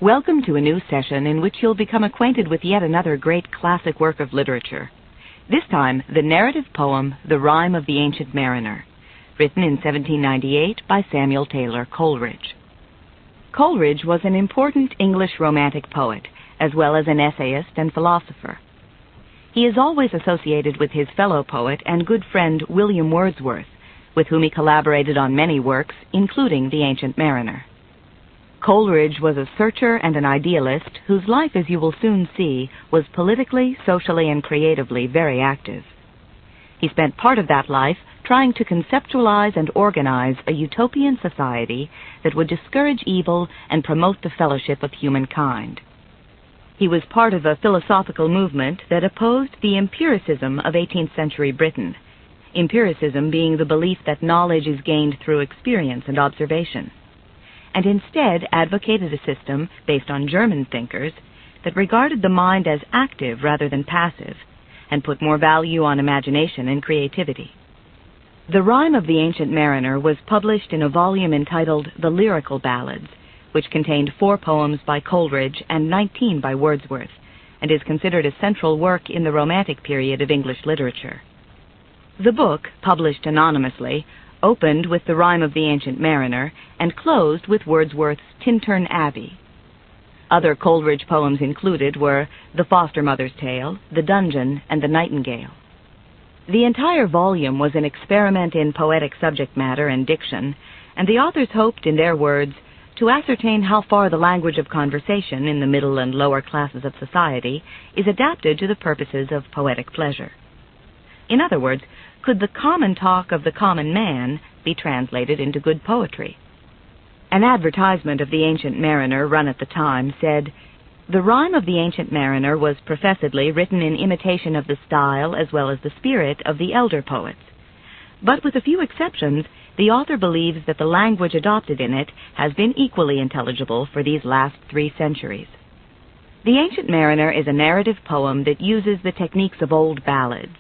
Welcome to a new session in which you'll become acquainted with yet another great classic work of literature. This time, the narrative poem, The Rime of the Ancient Mariner, written in 1798 by Samuel Taylor Coleridge. Coleridge was an important English Romantic poet, as well as an essayist and philosopher. He is always associated with his fellow poet and good friend William Wordsworth, with whom he collaborated on many works, including The Ancient Mariner. Coleridge was a searcher and an idealist whose life, as you will soon see, was politically, socially, and creatively very active. He spent part of that life trying to conceptualize and organize a utopian society that would discourage evil and promote the fellowship of humankind. He was part of a philosophical movement that opposed the empiricism of 18th century Britain, empiricism being the belief that knowledge is gained through experience and observation, and instead advocated a system based on German thinkers that regarded the mind as active rather than passive, and put more value on imagination and creativity. The Rime of the Ancient Mariner was published in a volume entitled The Lyrical Ballads, which contained 4 poems by Coleridge and 19 by Wordsworth, and is considered a central work in the Romantic period of English literature. The book, published anonymously, opened with The Rime of the Ancient Mariner and closed with Wordsworth's Tintern Abbey. Other Coleridge poems included were The Foster Mother's Tale, The Dungeon, and The Nightingale. The entire volume was an experiment in poetic subject matter and diction, and the authors hoped, in their words, to ascertain how far the language of conversation in the middle and lower classes of society is adapted to the purposes of poetic pleasure. In other words, could the common talk of the common man be translated into good poetry? An advertisement of The Ancient Mariner run at the time said, "The Rime of the Ancient Mariner was professedly written in imitation of the style as well as the spirit of the elder poets. But with a few exceptions, the author believes that the language adopted in it has been equally intelligible for these last 3 centuries. The Ancient Mariner is a narrative poem that uses the techniques of old ballads.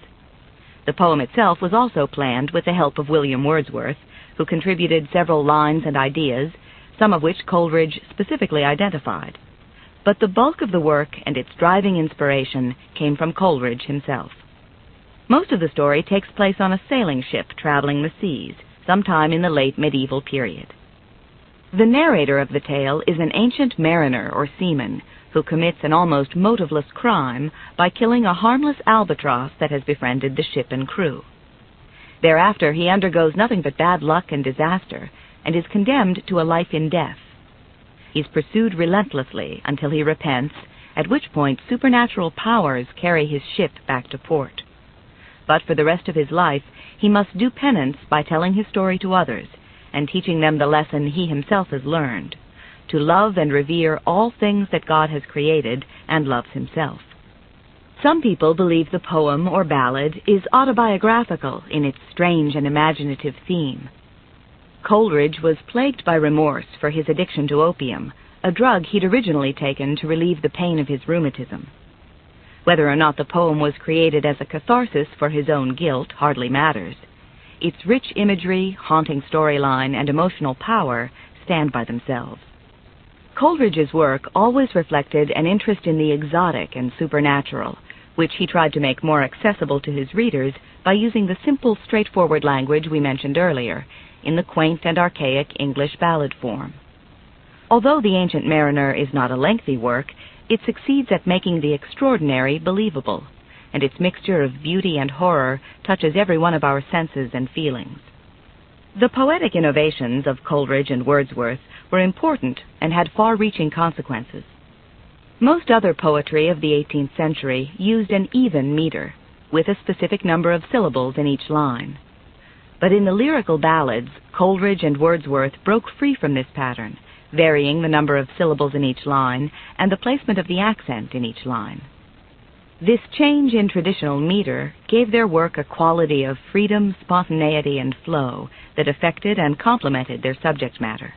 The poem itself was also planned with the help of William Wordsworth, who contributed several lines and ideas, some of which Coleridge specifically identified. But the bulk of the work and its driving inspiration came from Coleridge himself. Most of the story takes place on a sailing ship traveling the seas, sometime in the late medieval period. The narrator of the tale is an ancient mariner or seaman, who commits an almost motiveless crime by killing a harmless albatross that has befriended the ship and crew. Thereafter he undergoes nothing but bad luck and disaster, and is condemned to a life in death. He's pursued relentlessly until he repents, at which point supernatural powers carry his ship back to port. But for the rest of his life, he must do penance by telling his story to others, and teaching them the lesson he himself has learned: to love and revere all things that God has created and loves himself. Some people believe the poem or ballad is autobiographical in its strange and imaginative theme. Coleridge was plagued by remorse for his addiction to opium, a drug he'd originally taken to relieve the pain of his rheumatism. Whether or not the poem was created as a catharsis for his own guilt hardly matters. Its rich imagery, haunting storyline, and emotional power stand by themselves. Coleridge's work always reflected an interest in the exotic and supernatural, which he tried to make more accessible to his readers by using the simple, straightforward language we mentioned earlier, in the quaint and archaic English ballad form. Although The Ancient Mariner is not a lengthy work, it succeeds at making the extraordinary believable, and its mixture of beauty and horror touches every one of our senses and feelings. The poetic innovations of Coleridge and Wordsworth were important and had far-reaching consequences. Most other poetry of the 18th century used an even meter, with a specific number of syllables in each line. But in the lyrical ballads, Coleridge and Wordsworth broke free from this pattern, varying the number of syllables in each line and the placement of the accent in each line. This change in traditional meter gave their work a quality of freedom, spontaneity, and flow that affected and complemented their subject matter.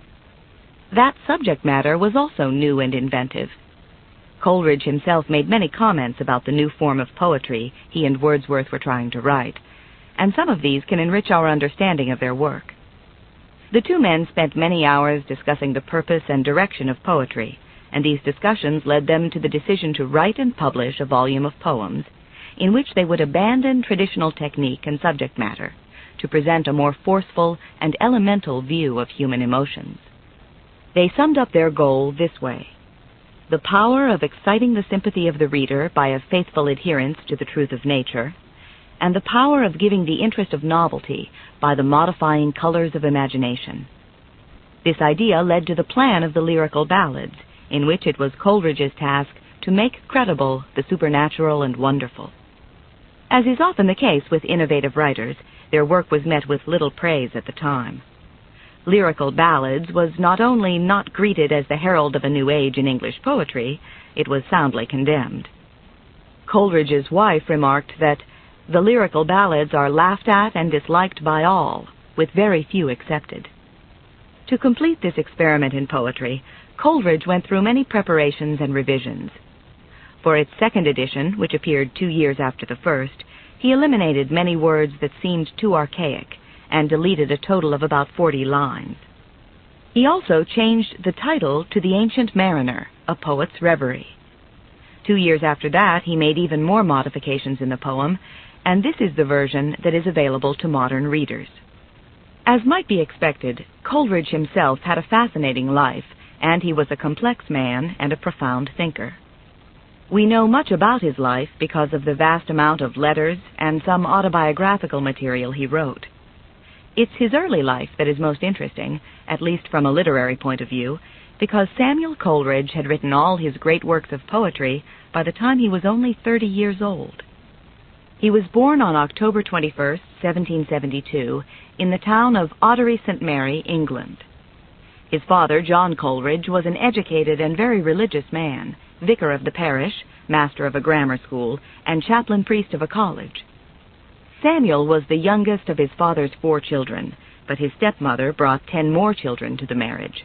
That subject matter was also new and inventive. Coleridge himself made many comments about the new form of poetry he and Wordsworth were trying to write, and some of these can enrich our understanding of their work. The 2 men spent many hours discussing the purpose and direction of poetry, and these discussions led them to the decision to write and publish a volume of poems in which they would abandon traditional technique and subject matter to present a more forceful and elemental view of human emotions. They summed up their goal this way: the power of exciting the sympathy of the reader by a faithful adherence to the truth of nature, and the power of giving the interest of novelty by the modifying colors of imagination. This idea led to the plan of the lyrical ballads, in which it was Coleridge's task to make credible the supernatural and wonderful. As is often the case with innovative writers, their work was met with little praise at the time. Lyrical ballads was not only not greeted as the herald of a new age in English poetry, it was soundly condemned. Coleridge's wife remarked that the lyrical ballads are laughed at and disliked by all, with very few excepted. To complete this experiment in poetry, Coleridge went through many preparations and revisions. For its second edition, which appeared 2 years after the first, he eliminated many words that seemed too archaic and deleted a total of about 40 lines. He also changed the title to The Ancient Mariner, A Poet's Reverie. 2 years after that, he made even more modifications in the poem, and this is the version that is available to modern readers. As might be expected, Coleridge himself had a fascinating life, and he was a complex man and a profound thinker. We know much about his life because of the vast amount of letters and some autobiographical material he wrote. It's his early life that is most interesting, at least from a literary point of view, because Samuel Coleridge had written all his great works of poetry by the time he was only 30 years old. He was born on October 21st, 1772, in the town of Ottery St. Mary, England. His father, John Coleridge, was an educated and very religious man, vicar of the parish, master of a grammar school, and chaplain priest of a college. Samuel was the youngest of his father's 4 children, but his stepmother brought 10 more children to the marriage.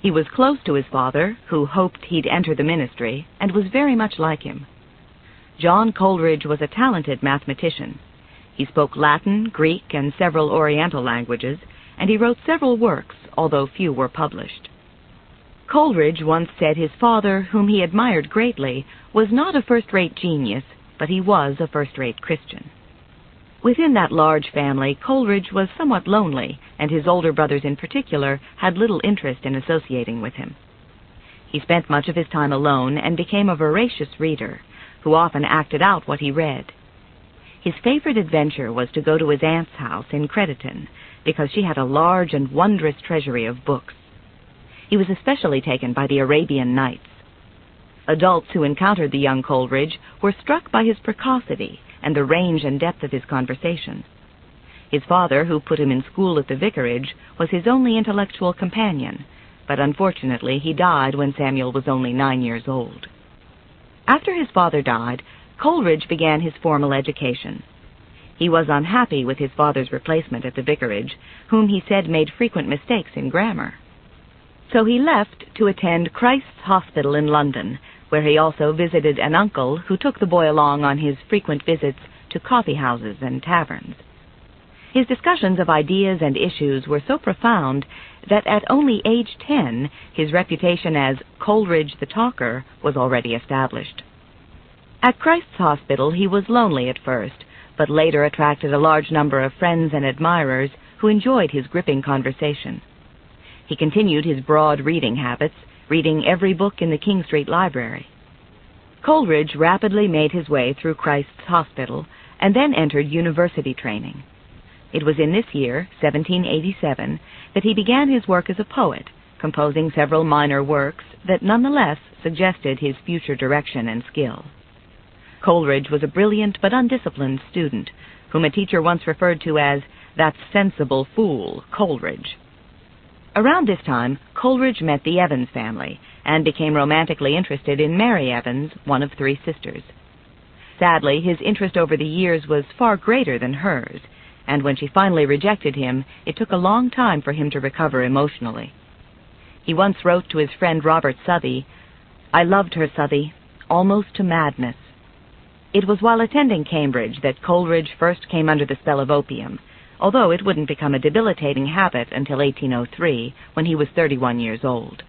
He was close to his father, who hoped he'd enter the ministry, and was very much like him. John Coleridge was a talented mathematician. He spoke Latin, Greek, and several Oriental languages, and he wrote several works, although few were published. Coleridge once said his father, whom he admired greatly, was not a first-rate genius, but he was a first-rate Christian. Within that large family, Coleridge was somewhat lonely, and his older brothers in particular had little interest in associating with him. He spent much of his time alone and became a voracious reader, who often acted out what he read. His favorite adventure was to go to his aunt's house in Crediton, because she had a large and wondrous treasury of books. He was especially taken by the Arabian Nights. Adults who encountered the young Coleridge were struck by his precocity and the range and depth of his conversation. His father, who put him in school at the vicarage, was his only intellectual companion, but unfortunately he died when Samuel was only 9 years old. After his father died, Coleridge began his formal education. He was unhappy with his father's replacement at the vicarage, whom he said made frequent mistakes in grammar. So he left to attend Christ's Hospital in London, where he also visited an uncle who took the boy along on his frequent visits to coffee houses and taverns. His discussions of ideas and issues were so profound that at only age 10, his reputation as Coleridge the Talker was already established. At Christ's Hospital he was lonely at first, but later attracted a large number of friends and admirers who enjoyed his gripping conversation. He continued his broad reading habits, reading every book in the King Street Library. Coleridge rapidly made his way through Christ's Hospital and then entered university training. It was in this year, 1787, that he began his work as a poet, composing several minor works that nonetheless suggested his future direction and skill. Coleridge was a brilliant but undisciplined student, whom a teacher once referred to as that sensible fool, Coleridge. Around this time, Coleridge met the Evans family and became romantically interested in Mary Evans, one of 3 sisters. Sadly, his interest over the years was far greater than hers, and when she finally rejected him, it took a long time for him to recover emotionally. He once wrote to his friend Robert Southey, "I loved her, Southey, almost to madness." It was while attending Cambridge that Coleridge first came under the spell of opium, although it wouldn't become a debilitating habit until 1803, when he was 31 years old.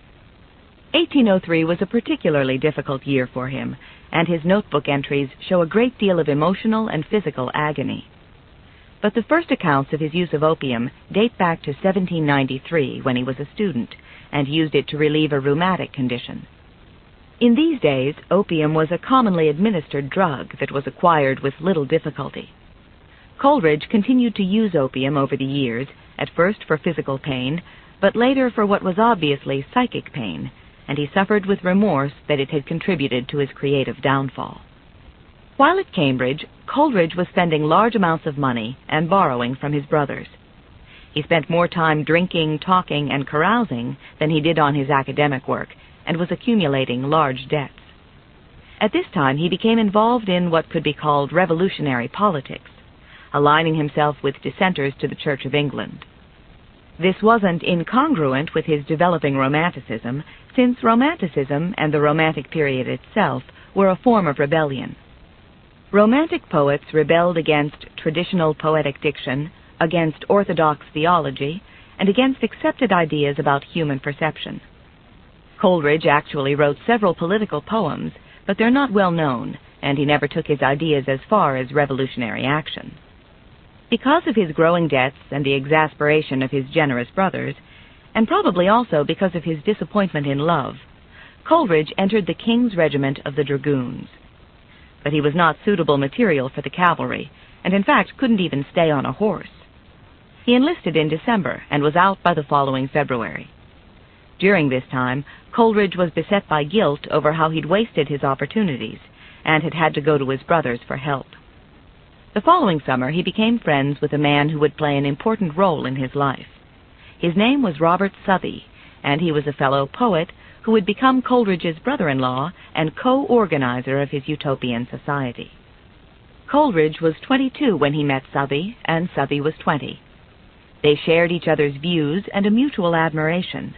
1803 was a particularly difficult year for him, and his notebook entries show a great deal of emotional and physical agony. But the first accounts of his use of opium date back to 1793, when he was a student, and used it to relieve a rheumatic condition. In these days, opium was a commonly administered drug that was acquired with little difficulty. Coleridge continued to use opium over the years, at first for physical pain, but later for what was obviously psychic pain, and he suffered with remorse that it had contributed to his creative downfall. While at Cambridge, Coleridge was spending large amounts of money and borrowing from his brothers. He spent more time drinking, talking, and carousing than he did on his academic work, and was accumulating large debts. At this time, he became involved in what could be called revolutionary politics, aligning himself with dissenters to the Church of England. This wasn't incongruent with his developing Romanticism, since Romanticism and the Romantic period itself were a form of rebellion. Romantic poets rebelled against traditional poetic diction, against orthodox theology, and against accepted ideas about human perception. Coleridge actually wrote several political poems, but they're not well known, and he never took his ideas as far as revolutionary action. Because of his growing debts and the exasperation of his generous brothers, and probably also because of his disappointment in love, Coleridge entered the King's Regiment of the Dragoons. But he was not suitable material for the cavalry, and in fact couldn't even stay on a horse. He enlisted in December and was out by the following February. During this time, Coleridge was beset by guilt over how he'd wasted his opportunities, and had had to go to his brothers for help. The following summer, he became friends with a man who would play an important role in his life. His name was Robert Southey, and he was a fellow poet who would become Coleridge's brother-in-law and co-organizer of his utopian society. Coleridge was 22 when he met Southey, and Southey was 20. They shared each other's views and a mutual admiration.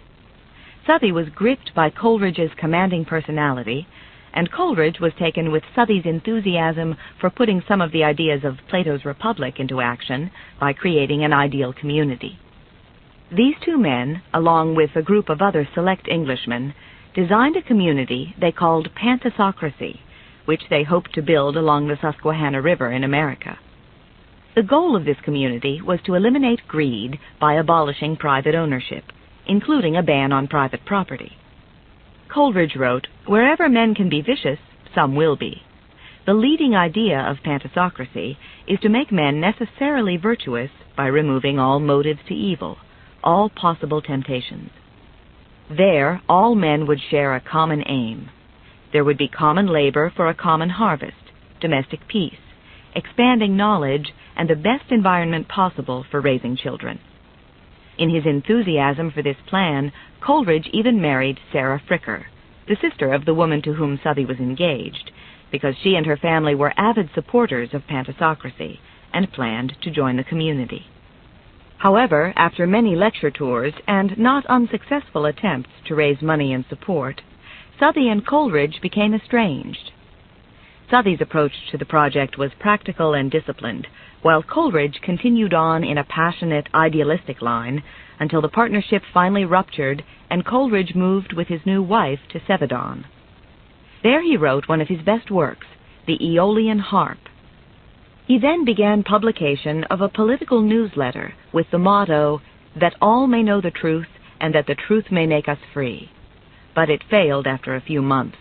Southey was gripped by Coleridge's commanding personality, and Coleridge was taken with Southey's enthusiasm for putting some of the ideas of Plato's Republic into action by creating an ideal community. These two men, along with a group of other select Englishmen, designed a community they called Panthasocracy, which they hoped to build along the Susquehanna River in America. The goal of this community was to eliminate greed by abolishing private ownership, including a ban on private property. Coleridge wrote, "Wherever men can be vicious, some will be. The leading idea of Panthasocracy is to make men necessarily virtuous by removing all motives to evil, all possible temptations. There, all men would share a common aim. There would be common labor for a common harvest, domestic peace, expanding knowledge, and the best environment possible for raising children." In his enthusiasm for this plan, Coleridge even married Sarah Fricker, the sister of the woman to whom Southey was engaged, because she and her family were avid supporters of Panthasocracy and planned to join the community. However, after many lecture tours and not unsuccessful attempts to raise money and support, Southey and Coleridge became estranged. Southey's approach to the project was practical and disciplined, while Coleridge continued on in a passionate, idealistic line until the partnership finally ruptured and Coleridge moved with his new wife to Celadon. There he wrote one of his best works, the Aeolian Harp. He then began publication of a political newsletter with the motto, "That all may know the truth and that the truth may make us free." But it failed after a few months.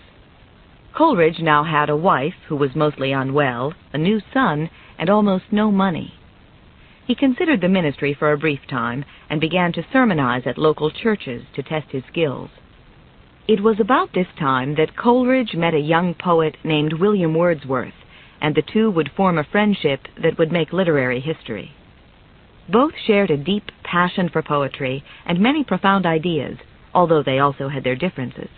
Coleridge now had a wife who was mostly unwell, a new son, and almost no money. He considered the ministry for a brief time and began to sermonize at local churches to test his skills. It was about this time that Coleridge met a young poet named William Wordsworth, and the two would form a friendship that would make literary history. Both shared a deep passion for poetry and many profound ideas, although they also had their differences.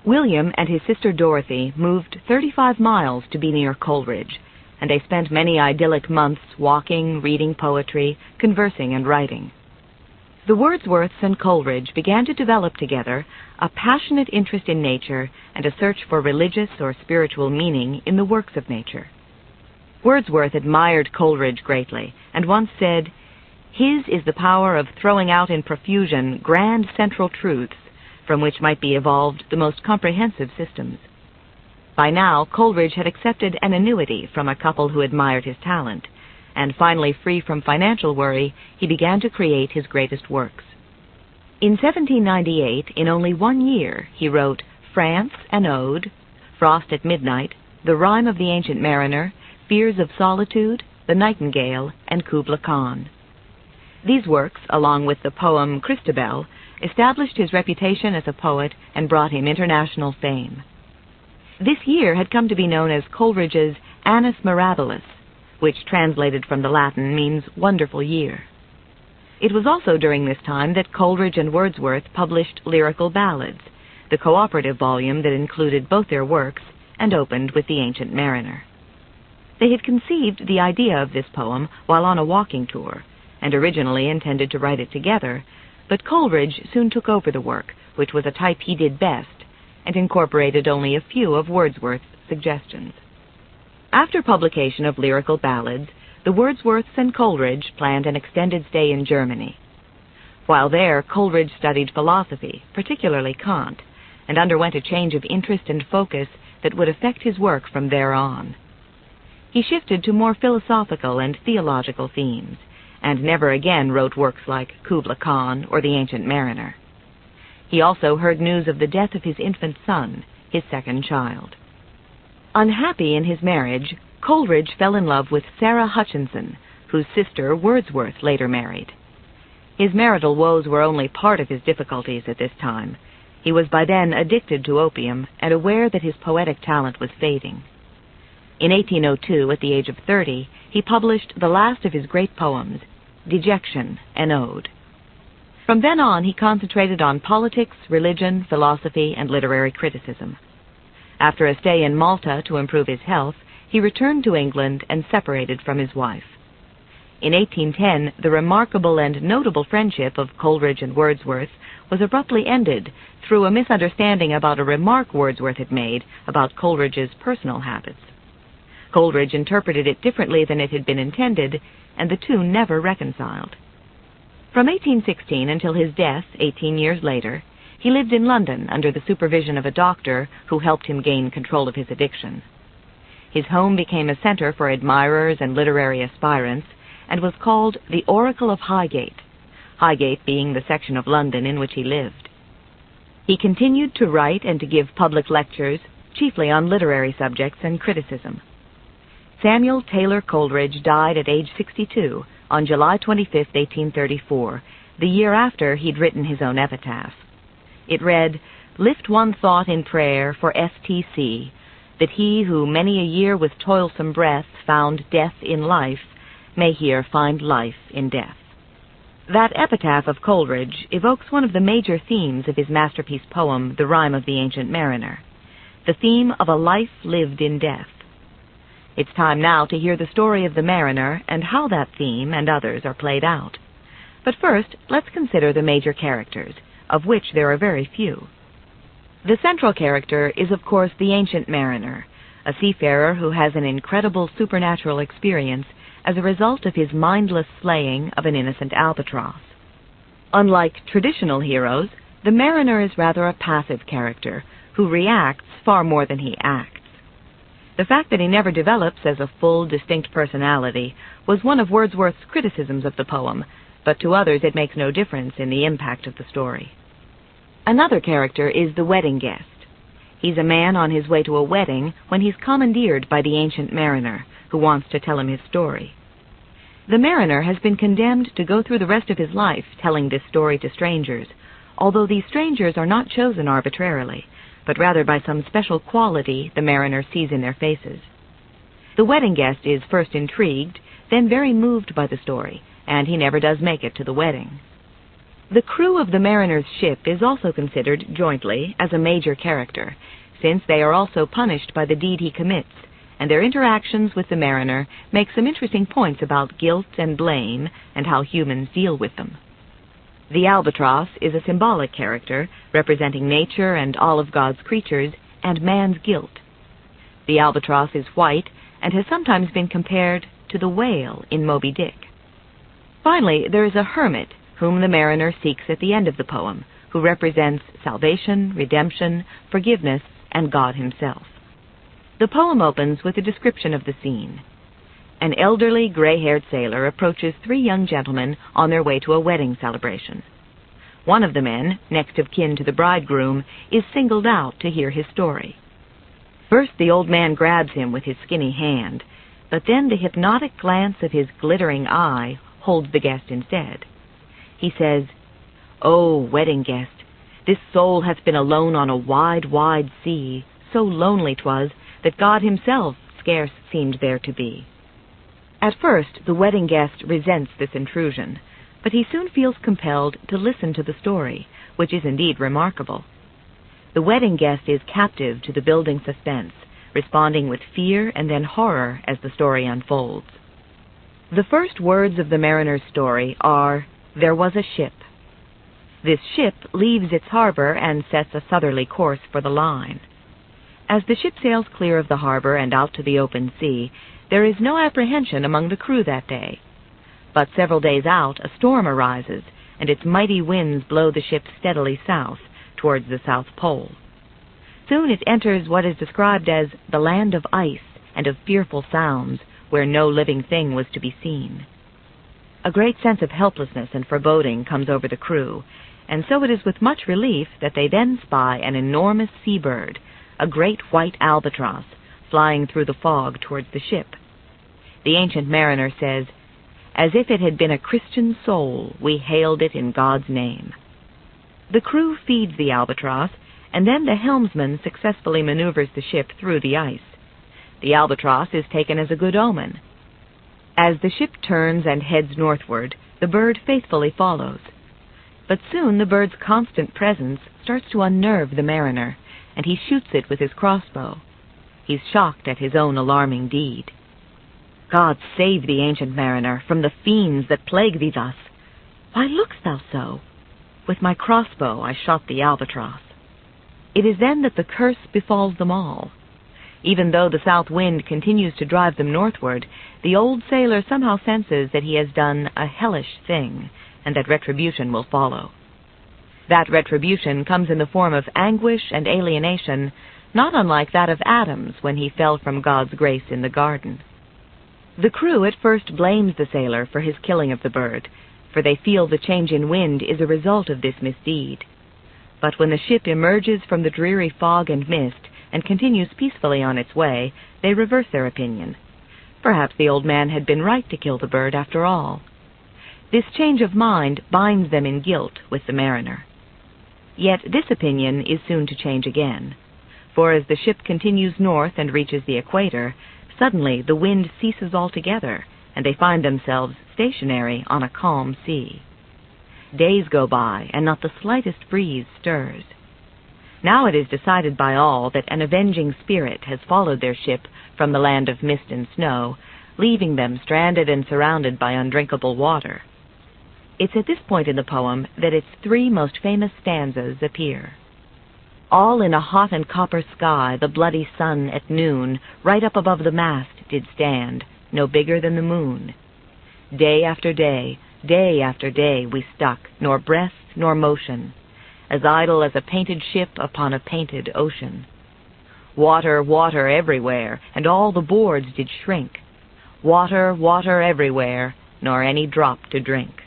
William and his sister Dorothy moved 35 miles to be near Coleridge, and they spent many idyllic months walking, reading poetry, conversing, and writing. The Wordsworths and Coleridge began to develop together a passionate interest in nature and a search for religious or spiritual meaning in the works of nature. Wordsworth admired Coleridge greatly, and once said, "His is the power of throwing out in profusion grand central truths, from which might be evolved the most comprehensive systems. By now, Coleridge had accepted an annuity from a couple who admired his talent, and finally free from financial worry, he began to create his greatest works. In 1798, in only 1 year, he wrote France, an Ode, Frost at Midnight, The Rime of the Ancient Mariner, Fears of Solitude, The Nightingale, and Kubla Khan. These works, along with the poem Christabel, established his reputation as a poet and brought him international fame. This year had come to be known as Coleridge's Annus Mirabilis, which translated from the Latin means wonderful year. It was also during this time that Coleridge and Wordsworth published Lyrical Ballads, the cooperative volume that included both their works and opened with The Ancient Mariner. They had conceived the idea of this poem while on a walking tour, and originally intended to write it together, but Coleridge soon took over the work, which was a type he did best, and incorporated only a few of Wordsworth's suggestions. After publication of Lyrical Ballads, the Wordsworths and Coleridge planned an extended stay in Germany. While there, Coleridge studied philosophy, particularly Kant, and underwent a change of interest and focus that would affect his work from there on. He shifted to more philosophical and theological themes, and never again wrote works like Kubla Khan or The Ancient Mariner. He also heard news of the death of his infant son, his second child. Unhappy in his marriage, Coleridge fell in love with Sarah Hutchinson, whose sister Wordsworth later married. His marital woes were only part of his difficulties at this time. He was by then addicted to opium and aware that his poetic talent was fading. In 1802, at the age of 30, he published the last of his great poems, Dejection, an Ode. From then on, he concentrated on politics, religion, philosophy, and literary criticism. After a stay in Malta to improve his health, he returned to England and separated from his wife. In 1810, the remarkable and notable friendship of Coleridge and Wordsworth was abruptly ended through a misunderstanding about a remark Wordsworth had made about Coleridge's personal habits. Coleridge interpreted it differently than it had been intended, and the two never reconciled. From 1816 until his death 18 years later, he lived in London under the supervision of a doctor who helped him gain control of his addiction. His home became a center for admirers and literary aspirants, and was called the Oracle of Highgate, Highgate being the section of London in which he lived. He continued to write and to give public lectures, chiefly on literary subjects and criticism. Samuel Taylor Coleridge died at age 62 on July 25, 1834, the year after he'd written his own epitaph. It read, "Lift one thought in prayer for S.T.C., that he who many a year with toilsome breath found death in life, may here find life in death." That epitaph of Coleridge evokes one of the major themes of his masterpiece poem, The Rime of the Ancient Mariner, the theme of a life lived in death. It's time now to hear the story of the mariner and how that theme and others are played out. But first, let's consider the major characters, of which there are very few. The central character is, of course, the ancient mariner, a seafarer who has an incredible supernatural experience as a result of his mindless slaying of an innocent albatross. Unlike traditional heroes, the mariner is rather a passive character who reacts far more than he acts. The fact that he never develops as a full, distinct personality was one of Wordsworth's criticisms of the poem, but to others it makes no difference in the impact of the story. Another character is the wedding guest. He's a man on his way to a wedding when he's commandeered by the ancient mariner, who wants to tell him his story. The mariner has been condemned to go through the rest of his life telling this story to strangers, although these strangers are not chosen arbitrarily, but rather by some special quality the mariner sees in their faces. The wedding guest is first intrigued, then very moved by the story, and he never does make it to the wedding. The crew of the mariner's ship is also considered jointly as a major character, since they are also punished by the deed he commits, and their interactions with the mariner make some interesting points about guilt and blame and how humans deal with them. The albatross is a symbolic character representing nature and all of God's creatures and man's guilt. The albatross is white and has sometimes been compared to the whale in Moby Dick. Finally, there is a hermit whom the mariner seeks at the end of the poem, who represents salvation, redemption, forgiveness, and God himself. The poem opens with a description of the scene. An elderly, gray-haired sailor approaches three young gentlemen on their way to a wedding celebration. One of the men, next of kin to the bridegroom, is singled out to hear his story. First, the old man grabs him with his skinny hand, but then the hypnotic glance of his glittering eye holds the guest instead. He says, "O wedding guest, this soul hath been alone on a wide, wide sea, so lonely 'twas that God himself scarce seemed there to be." At first, the wedding guest resents this intrusion, but he soon feels compelled to listen to the story, which is indeed remarkable. The wedding guest is captive to the building suspense, responding with fear and then horror as the story unfolds. The first words of the mariner's story are, "There was a ship." This ship leaves its harbor and sets a southerly course for the line. As the ship sails clear of the harbor and out to the open sea, there is no apprehension among the crew that day. But several days out, a storm arises, and its mighty winds blow the ship steadily south, towards the South Pole. Soon it enters what is described as the land of ice and of fearful sounds, where no living thing was to be seen. A great sense of helplessness and foreboding comes over the crew, and so it is with much relief that they then spy an enormous seabird, a great white albatross, flying through the fog towards the ship. The ancient mariner says, "As if it had been a Christian soul, we hailed it in God's name." The crew feeds the albatross, and then the helmsman successfully maneuvers the ship through the ice. The albatross is taken as a good omen. As the ship turns and heads northward, the bird faithfully follows. But soon the bird's constant presence starts to unnerve the mariner, and he shoots it with his crossbow. He's shocked at his own alarming deed. "God save thee, ancient mariner, from the fiends that plague thee thus. Why look'st thou so? With my crossbow I shot the albatross." It is then that the curse befalls them all. Even though the south wind continues to drive them northward, the old sailor somehow senses that he has done a hellish thing, and that retribution will follow. That retribution comes in the form of anguish and alienation, not unlike that of Adam's when he fell from God's grace in the garden. The crew at first blames the sailor for his killing of the bird, for they feel the change in wind is a result of this misdeed. But when the ship emerges from the dreary fog and mist and continues peacefully on its way, they reverse their opinion. Perhaps the old man had been right to kill the bird after all. This change of mind binds them in guilt with the mariner. Yet this opinion is soon to change again, for as the ship continues north and reaches the equator, suddenly the wind ceases altogether, and they find themselves stationary on a calm sea. Days go by, and not the slightest breeze stirs. Now it is decided by all that an avenging spirit has followed their ship from the land of mist and snow, leaving them stranded and surrounded by undrinkable water. It's at this point in the poem that its three most famous stanzas appear. All in a hot and copper sky, the bloody sun at noon, right up above the mast did stand, no bigger than the moon. Day after day we stuck, nor breath nor motion, as idle as a painted ship upon a painted ocean. Water, water everywhere, and all the boards did shrink. Water, water everywhere, nor any drop to drink.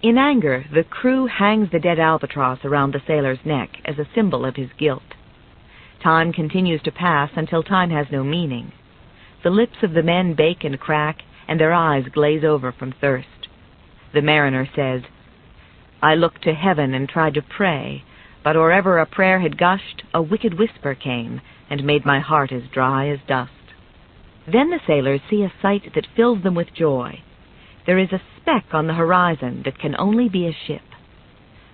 In anger, the crew hangs the dead albatross around the sailor's neck as a symbol of his guilt. Time continues to pass until time has no meaning. The lips of the men bake and crack, and their eyes glaze over from thirst. The mariner says, "I looked to heaven and tried to pray, but or ever a prayer had gushed, a wicked whisper came, and made my heart as dry as dust." Then the sailors see a sight that fills them with joy. There is a speck on the horizon that can only be a ship.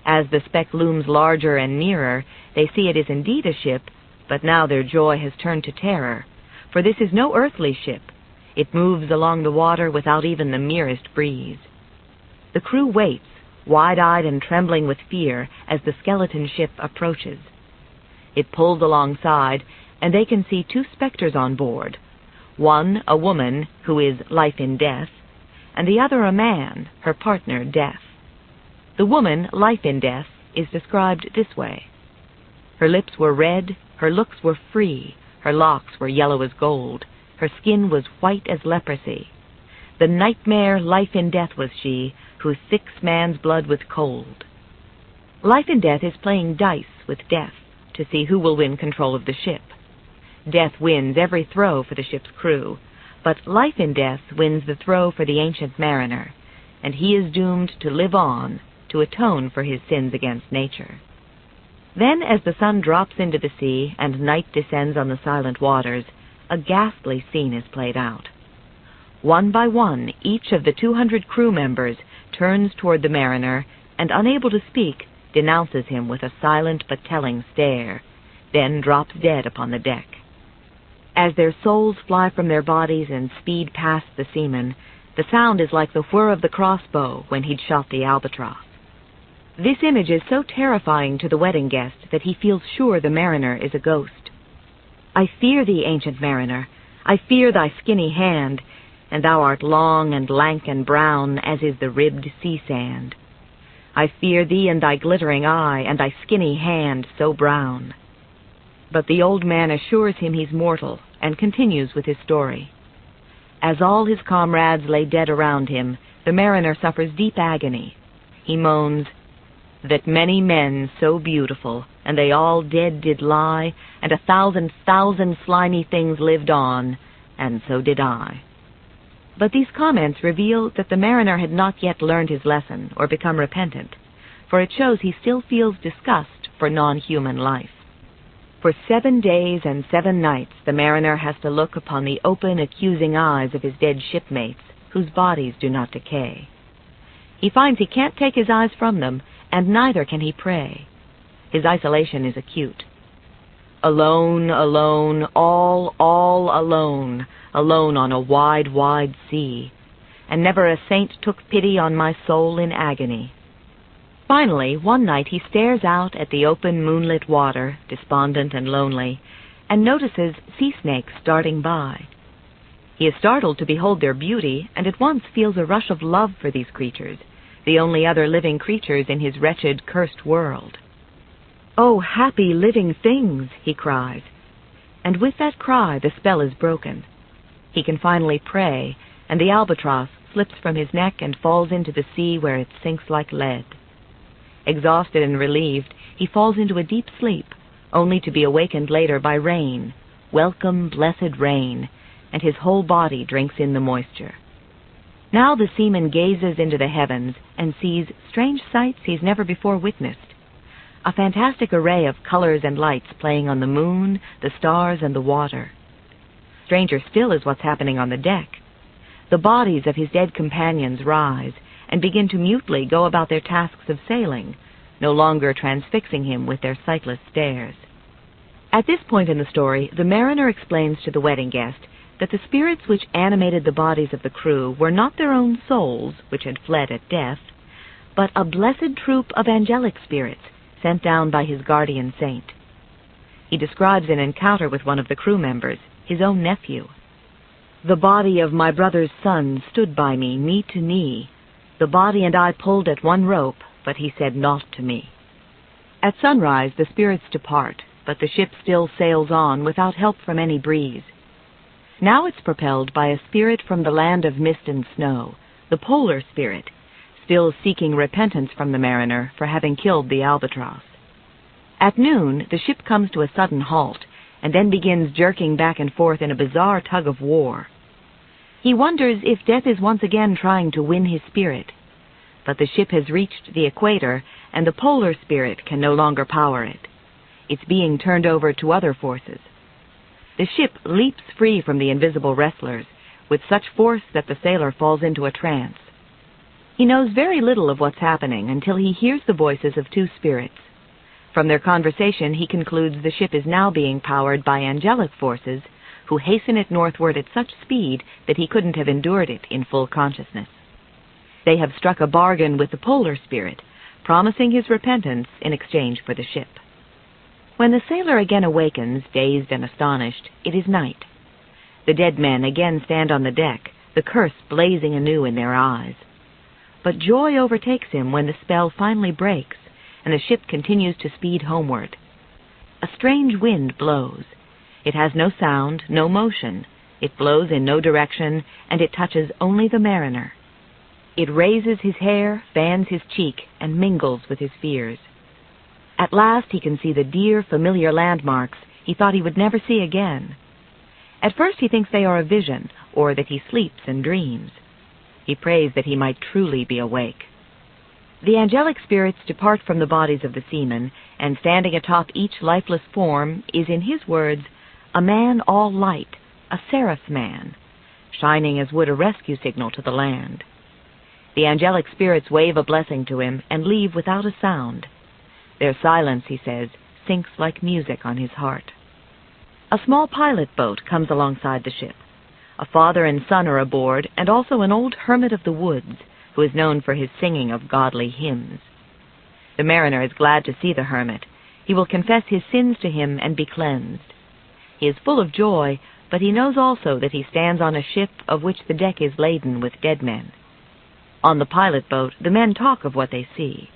As the speck looms larger and nearer, they see it is indeed a ship, but now their joy has turned to terror, for this is no earthly ship. It moves along the water without even the merest breeze. The crew waits, wide-eyed and trembling with fear, as the skeleton ship approaches. It pulls alongside, and they can see two specters on board, one a woman who is life in death, and the other a man, her partner, Death. The woman, life in death, is described this way. Her lips were red, her looks were free, her locks were yellow as gold, her skin was white as leprosy. The nightmare life in death was she, who sicks man's blood with cold. Life in death is playing dice with death to see who will win control of the ship. Death wins every throw for the ship's crew, but life in death wins the throw for the ancient mariner, and he is doomed to live on, to atone for his sins against nature. Then, as the sun drops into the sea and night descends on the silent waters, a ghastly scene is played out. One by one, each of the 200 crew members turns toward the mariner and, unable to speak, denounces him with a silent but telling stare, then drops dead upon the deck. As their souls fly from their bodies and speed past the seaman, the sound is like the whir of the crossbow when he'd shot the albatross. This image is so terrifying to the wedding guest that he feels sure the mariner is a ghost. "I fear thee, ancient mariner, I fear thy skinny hand, and thou art long and lank and brown as is the ribbed sea sand. I fear thee and thy glittering eye, and thy skinny hand so brown." But the old man assures him he's mortal, and continues with his story. As all his comrades lay dead around him, the mariner suffers deep agony. He moans, "That many men so beautiful, and they all dead did lie, and 1,000,000 slimy things lived on, and so did I." But these comments reveal that the mariner had not yet learned his lesson or become repentant, for it shows he still feels disgust for non-human life. For 7 days and 7 nights the mariner has to look upon the open, accusing eyes of his dead shipmates, whose bodies do not decay. He finds he can't take his eyes from them, and neither can he pray. His isolation is acute. Alone, alone, all alone, alone on a wide, wide sea, and never a saint took pity on my soul in agony. Finally, one night he stares out at the open, moonlit water, despondent and lonely, and notices sea snakes darting by. He is startled to behold their beauty, and at once feels a rush of love for these creatures, the only other living creatures in his wretched, cursed world. "Oh, happy living things!" he cries. And with that cry the spell is broken. He can finally pray, and the albatross slips from his neck and falls into the sea, where it sinks like lead. Exhausted and relieved, he falls into a deep sleep, only to be awakened later by rain, welcome, blessed rain, and his whole body drinks in the moisture. Now the seaman gazes into the heavens and sees strange sights he's never before witnessed. A fantastic array of colors and lights playing on the moon, the stars, and the water. Stranger still is what's happening on the deck. The bodies of his dead companions rise and begin to mutely go about their tasks of sailing, no longer transfixing him with their sightless stares. At this point in the story, the mariner explains to the wedding guest that the spirits which animated the bodies of the crew were not their own souls, which had fled at death, but a blessed troop of angelic spirits sent down by his guardian saint. He describes an encounter with one of the crew members, his own nephew. "The body of my brother's son stood by me, knee to knee. The body and I pulled at one rope, but he said naught to me." At sunrise the spirits depart, but the ship still sails on without help from any breeze. Now it's propelled by a spirit from the land of mist and snow, the polar spirit, still seeking repentance from the mariner for having killed the albatross. At noon the ship comes to a sudden halt, and then begins jerking back and forth in a bizarre tug of war. He wonders if death is once again trying to win his spirit. But the ship has reached the equator, and the polar spirit can no longer power it. It's being turned over to other forces. The ship leaps free from the invisible wrestlers, with such force that the sailor falls into a trance. He knows very little of what's happening until he hears the voices of 2 spirits. From their conversation he concludes the ship is now being powered by angelic forces, who hasten it northward at such speed that he couldn't have endured it in full consciousness. They have struck a bargain with the polar spirit, promising his repentance in exchange for the ship. When the sailor again awakens, dazed and astonished, it is night. The dead men again stand on the deck, the curse blazing anew in their eyes. But joy overtakes him when the spell finally breaks, and the ship continues to speed homeward. A strange wind blows. It has no sound, no motion. It blows in no direction, and it touches only the mariner. It raises his hair, fans his cheek, and mingles with his fears. At last he can see the dear, familiar landmarks he thought he would never see again. At first he thinks they are a vision, or that he sleeps and dreams. He prays that he might truly be awake. The angelic spirits depart from the bodies of the seamen, and standing atop each lifeless form is, in his words, a man all light, a seraph man, shining as would a rescue signal to the land. The angelic spirits wave a blessing to him and leave without a sound. Their silence, he says, sinks like music on his heart. A small pilot boat comes alongside the ship. A father and son are aboard, and also an old hermit of the woods, who is known for his singing of godly hymns. The mariner is glad to see the hermit. He will confess his sins to him and be cleansed. He is full of joy, but he knows also that he stands on a ship of which the deck is laden with dead men. On the pilot boat, the men talk of what they see.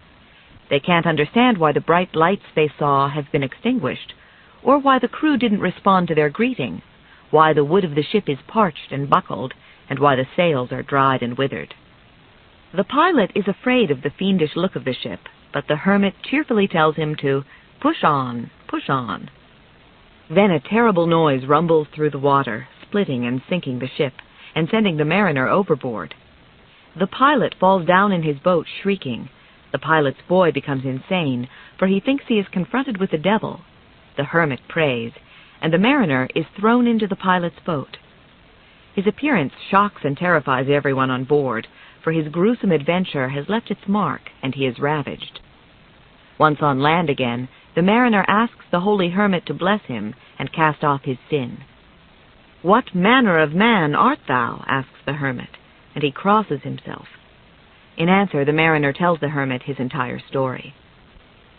They can't understand why the bright lights they saw have been extinguished, or why the crew didn't respond to their greeting, why the wood of the ship is parched and buckled, and why the sails are dried and withered. The pilot is afraid of the fiendish look of the ship, but the hermit cheerfully tells him to push on, push on. Then a terrible noise rumbles through the water, splitting and sinking the ship, and sending the mariner overboard. The pilot falls down in his boat, shrieking. The pilot's boy becomes insane, for he thinks he is confronted with the devil. The hermit prays, and the mariner is thrown into the pilot's boat. His appearance shocks and terrifies everyone on board, for his gruesome adventure has left its mark, and he is ravaged. Once on land again, the mariner asks the holy hermit to bless him and cast off his sin. "What manner of man art thou?" asks the hermit, and he crosses himself. In answer, the mariner tells the hermit his entire story.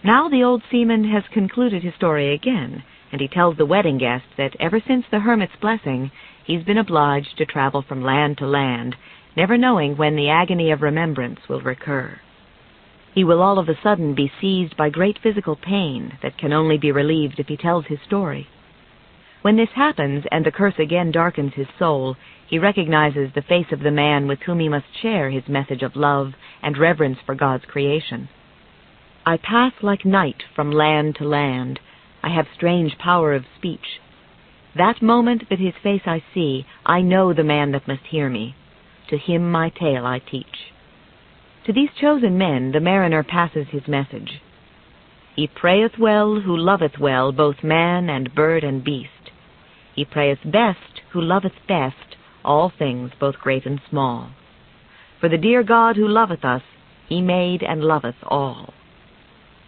Now the old seaman has concluded his story again, and he tells the wedding guest that ever since the hermit's blessing, he's been obliged to travel from land to land, never knowing when the agony of remembrance will recur. He will all of a sudden be seized by great physical pain that can only be relieved if he tells his story. When this happens, and the curse again darkens his soul, he recognizes the face of the man with whom he must share his message of love and reverence for God's creation. "I pass like night from land to land. I have strange power of speech. That moment that his face I see, I know the man that must hear me. To him my tale I teach." To these chosen men the mariner passes his message. "He prayeth well who loveth well both man and bird and beast. He prayeth best who loveth best all things both great and small. For the dear God who loveth us, he made and loveth all."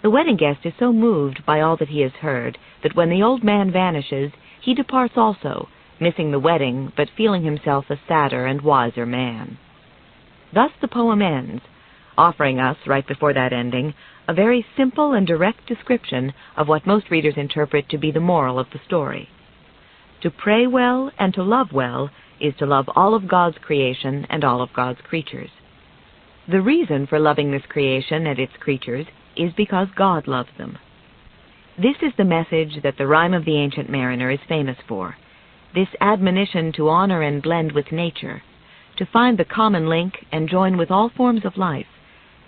The wedding guest is so moved by all that he has heard that when the old man vanishes, he departs also, missing the wedding, but feeling himself a sadder and wiser man. Thus the poem ends, offering us, right before that ending, a very simple and direct description of what most readers interpret to be the moral of the story. To pray well and to love well is to love all of God's creation and all of God's creatures. The reason for loving this creation and its creatures is because God loves them. This is the message that the Rime of the Ancient Mariner is famous for, this admonition to honor and blend with nature, to find the common link and join with all forms of life,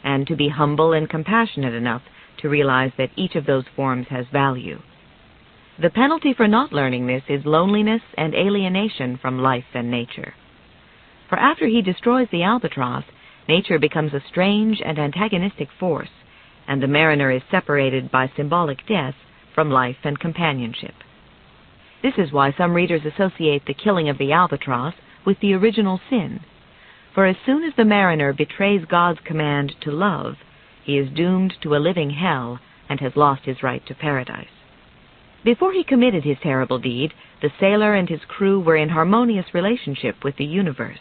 and to be humble and compassionate enough to realize that each of those forms has value. The penalty for not learning this is loneliness and alienation from life and nature. For after he destroys the albatross, nature becomes a strange and antagonistic force, and the mariner is separated by symbolic death from life and companionship. This is why some readers associate the killing of the albatross with the original sin. For as soon as the mariner betrays God's command to love, he is doomed to a living hell and has lost his right to paradise. Before he committed his terrible deed, the sailor and his crew were in harmonious relationship with the universe.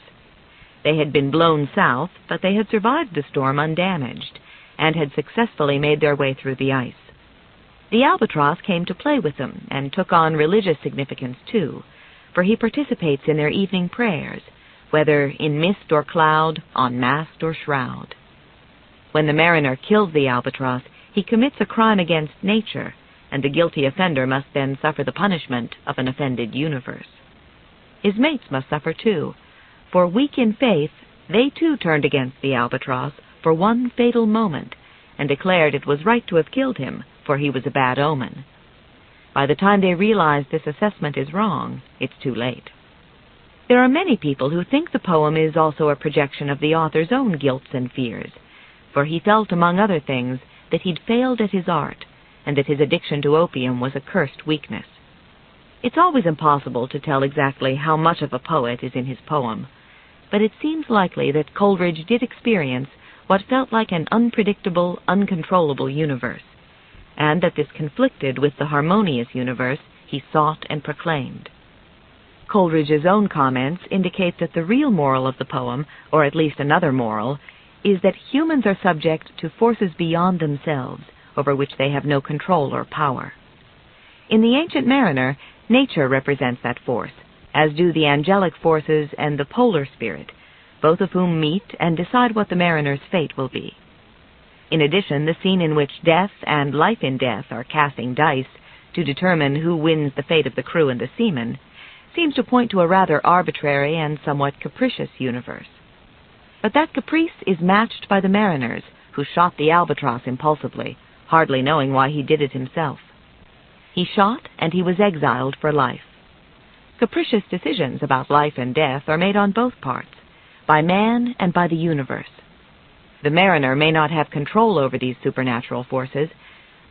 They had been blown south, but they had survived the storm undamaged, and had successfully made their way through the ice. The albatross came to play with them, and took on religious significance too, for he participates in their evening prayers, whether in mist or cloud, on mast or shroud. When the mariner kills the albatross, he commits a crime against nature, and the guilty offender must then suffer the punishment of an offended universe. His mates must suffer too, for weak in faith, they too turned against the albatross for one fatal moment, and declared it was right to have killed him, for he was a bad omen. By the time they realize this assessment is wrong, it's too late. There are many people who think the poem is also a projection of the author's own guilts and fears, for he felt, among other things, that he'd failed at his art, and that his addiction to opium was a cursed weakness. It's always impossible to tell exactly how much of a poet is in his poem, but it seems likely that Coleridge did experience what felt like an unpredictable, uncontrollable universe, and that this conflicted with the harmonious universe he sought and proclaimed. Coleridge's own comments indicate that the real moral of the poem, or at least another moral, is that humans are subject to forces beyond themselves, over which they have no control or power. In The Ancient Mariner, nature represents that force, as do the angelic forces and the polar spirit, both of whom meet and decide what the mariner's fate will be. In addition, the scene in which death and life in death are casting dice to determine who wins the fate of the crew and the seamen seems to point to a rather arbitrary and somewhat capricious universe. But that caprice is matched by the mariners, who shot the albatross impulsively, hardly knowing why he did it himself. He shot, and he was exiled for life. Capricious decisions about life and death are made on both parts, by man and by the universe. The mariner may not have control over these supernatural forces,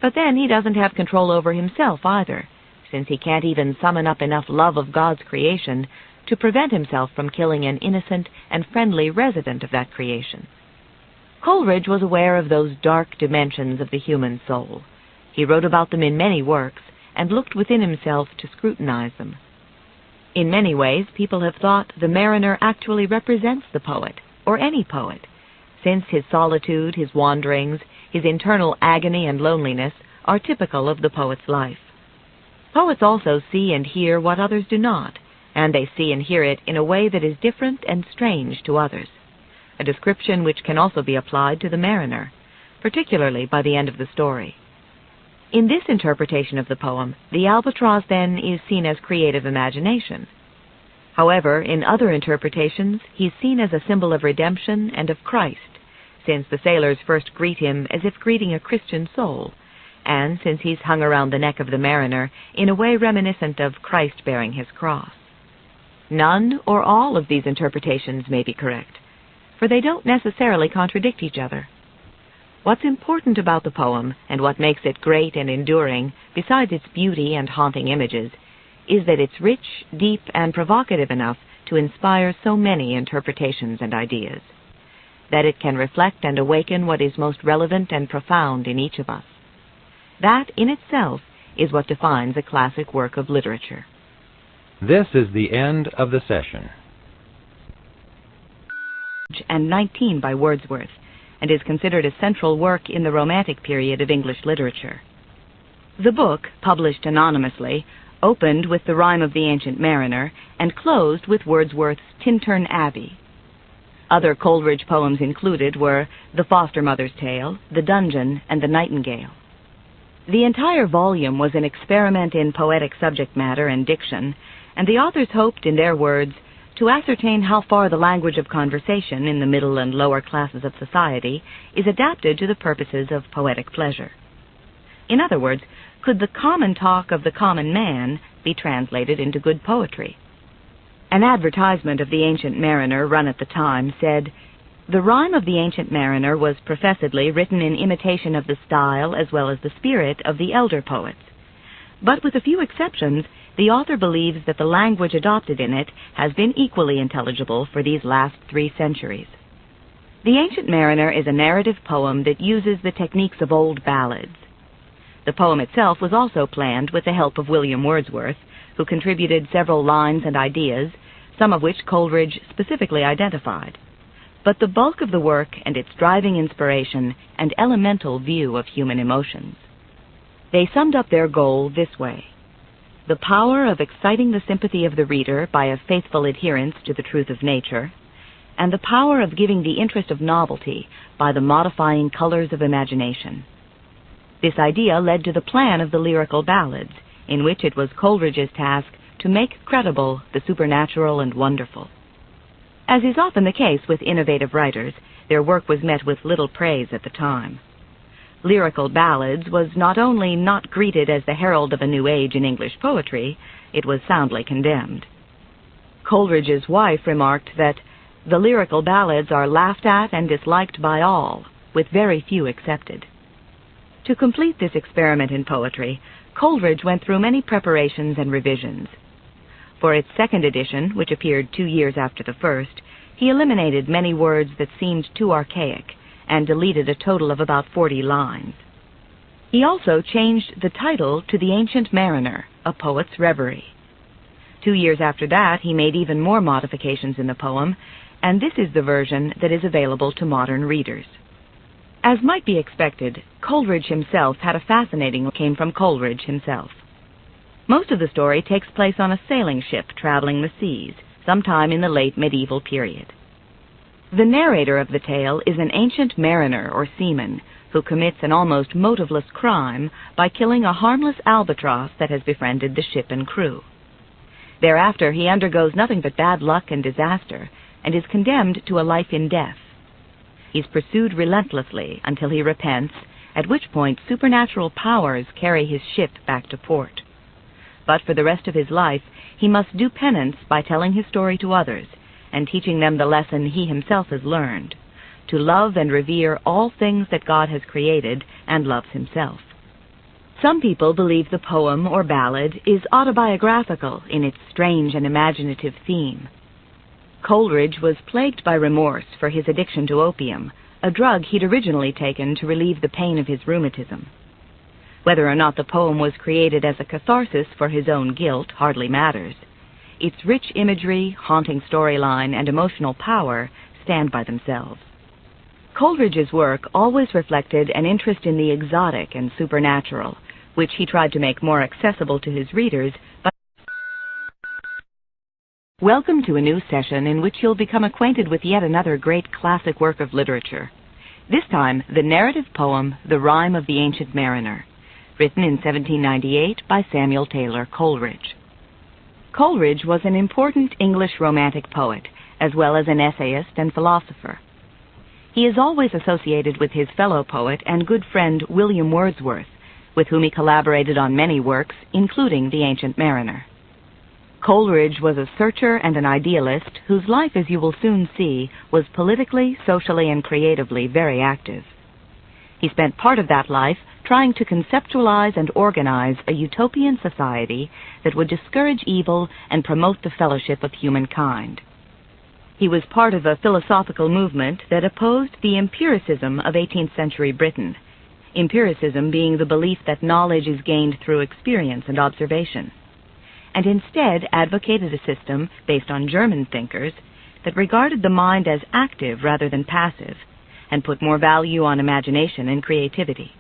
but then he doesn't have control over himself either, since he can't even summon up enough love of God's creation to prevent himself from killing an innocent and friendly resident of that creation. Coleridge was aware of those dark dimensions of the human soul. He wrote about them in many works, and looked within himself to scrutinize them. In many ways, people have thought the mariner actually represents the poet, or any poet, since his solitude, his wanderings, his internal agony and loneliness are typical of the poet's life. Poets also see and hear what others do not, and they see and hear it in a way that is different and strange to others, a description which can also be applied to the mariner, particularly by the end of the story. In this interpretation of the poem, the albatross then is seen as creative imagination. However, in other interpretations, he is seen as a symbol of redemption and of Christ, since the sailors first greet him as if greeting a Christian soul, and since he's hung around the neck of the mariner in a way reminiscent of Christ bearing his cross. None or all of these interpretations may be correct, for they don't necessarily contradict each other. What's important about the poem, and what makes it great and enduring, besides its beauty and haunting images, is that it's rich, deep, and provocative enough to inspire so many interpretations and ideas, that it can reflect and awaken what is most relevant and profound in each of us. That, in itself, is what defines a classic work of literature. This is the end of the session. And 19 by Wordsworth, and is considered a central work in the Romantic period of English literature. The book, published anonymously, opened with the Rime of the Ancient Mariner and closed with Wordsworth's Tintern Abbey. Other Coleridge poems included were The Foster Mother's Tale, The Dungeon, and The Nightingale. The entire volume was an experiment in poetic subject matter and diction, and the authors hoped, in their words, to ascertain how far the language of conversation in the middle and lower classes of society is adapted to the purposes of poetic pleasure. In other words, could the common talk of the common man be translated into good poetry? An advertisement of the Ancient Mariner run at the time said, "The Rime of the Ancient Mariner was professedly written in imitation of the style as well as the spirit of the elder poets. But with a few exceptions, the author believes that the language adopted in it has been equally intelligible for these last 3 centuries. The Ancient Mariner is a narrative poem that uses the techniques of old ballads. The poem itself was also planned with the help of William Wordsworth, who contributed several lines and ideas, some of which Coleridge specifically identified. But the bulk of the work and its driving inspiration and elemental view of human emotions. They summed up their goal this way: the power of exciting the sympathy of the reader by a faithful adherence to the truth of nature, and the power of giving the interest of novelty by the modifying colors of imagination. This idea led to the plan of the lyrical ballads, in which it was Coleridge's task to make credible the supernatural and wonderful. As is often the case with innovative writers, their work was met with little praise at the time. Lyrical ballads was not only not greeted as the herald of a new age in English poetry, it was soundly condemned. Coleridge's wife remarked that the lyrical ballads are laughed at and disliked by all, with very few accepted. To complete this experiment in poetry, Coleridge went through many preparations and revisions. For its second edition, which appeared 2 years after the first, he eliminated many words that seemed too archaic and deleted a total of about 40 lines. He also changed the title to The Ancient Mariner, A Poet's Reverie. 2 years after that, he made even more modifications in the poem, and this is the version that is available to modern readers. As might be expected, Coleridge himself had a fascinating came from Coleridge himself. Most of the story takes place on a sailing ship traveling the seas, sometime in the late medieval period. The narrator of the tale is an ancient mariner or seaman who commits an almost motiveless crime by killing a harmless albatross that has befriended the ship and crew. Thereafter he undergoes nothing but bad luck and disaster and is condemned to a life in death. He's pursued relentlessly until he repents, at which point supernatural powers carry his ship back to port. But for the rest of his life, he must do penance by telling his story to others and teaching them the lesson he himself has learned, to love and revere all things that God has created and loves himself. Some people believe the poem or ballad is autobiographical in its strange and imaginative theme. Coleridge was plagued by remorse for his addiction to opium, a drug he'd originally taken to relieve the pain of his rheumatism. Whether or not the poem was created as a catharsis for his own guilt hardly matters. Its rich imagery, haunting storyline, and emotional power stand by themselves. Coleridge's work always reflected an interest in the exotic and supernatural, which he tried to make more accessible to his readers by Welcome to a new session in which you'll become acquainted with yet another great classic work of literature. This time, the narrative poem, The Rime of the Ancient Mariner, written in 1798 by Samuel Taylor Coleridge. Coleridge was an important English Romantic poet, as well as an essayist and philosopher. He is always associated with his fellow poet and good friend William Wordsworth, with whom he collaborated on many works, including The Ancient Mariner. Coleridge was a searcher and an idealist whose life, as you will soon see, was politically, socially, and creatively very active. He spent part of that life trying to conceptualize and organize a utopian society that would discourage evil and promote the fellowship of humankind. He was part of a philosophical movement that opposed the empiricism of 18th century Britain, empiricism being the belief that knowledge is gained through experience and observation, and instead advocated a system based on German thinkers that regarded the mind as active rather than passive, and put more value on imagination and creativity.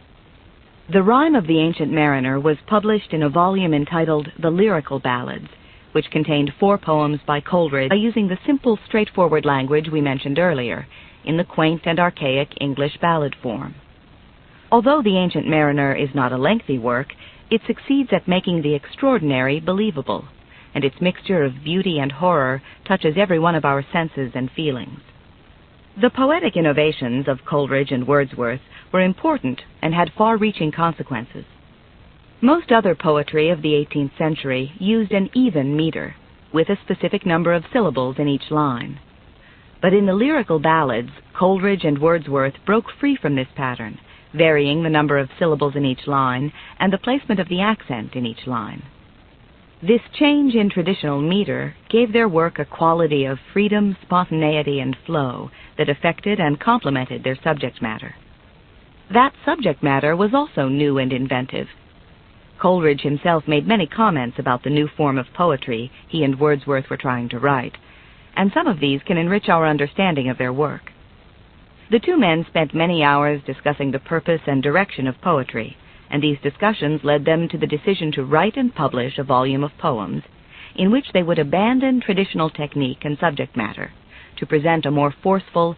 The Rime of the Ancient Mariner was published in a volume entitled The Lyrical Ballads, which contained 4 poems by Coleridge by using the simple, straightforward language we mentioned earlier, in the quaint and archaic English ballad form. Although The Ancient Mariner is not a lengthy work, it succeeds at making the extraordinary believable, and its mixture of beauty and horror touches every one of our senses and feelings. The poetic innovations of Coleridge and Wordsworth were important and had far-reaching consequences. Most other poetry of the 18th century used an even meter, with a specific number of syllables in each line. But in the lyrical ballads, Coleridge and Wordsworth broke free from this pattern, varying the number of syllables in each line and the placement of the accent in each line. This change in traditional meter gave their work a quality of freedom, spontaneity, and flow that affected and complemented their subject matter. That subject matter was also new and inventive. Coleridge himself made many comments about the new form of poetry he and Wordsworth were trying to write, and some of these can enrich our understanding of their work. The two men spent many hours discussing the purpose and direction of poetry, and these discussions led them to the decision to write and publish a volume of poems in which they would abandon traditional technique and subject matter to present a more forceful,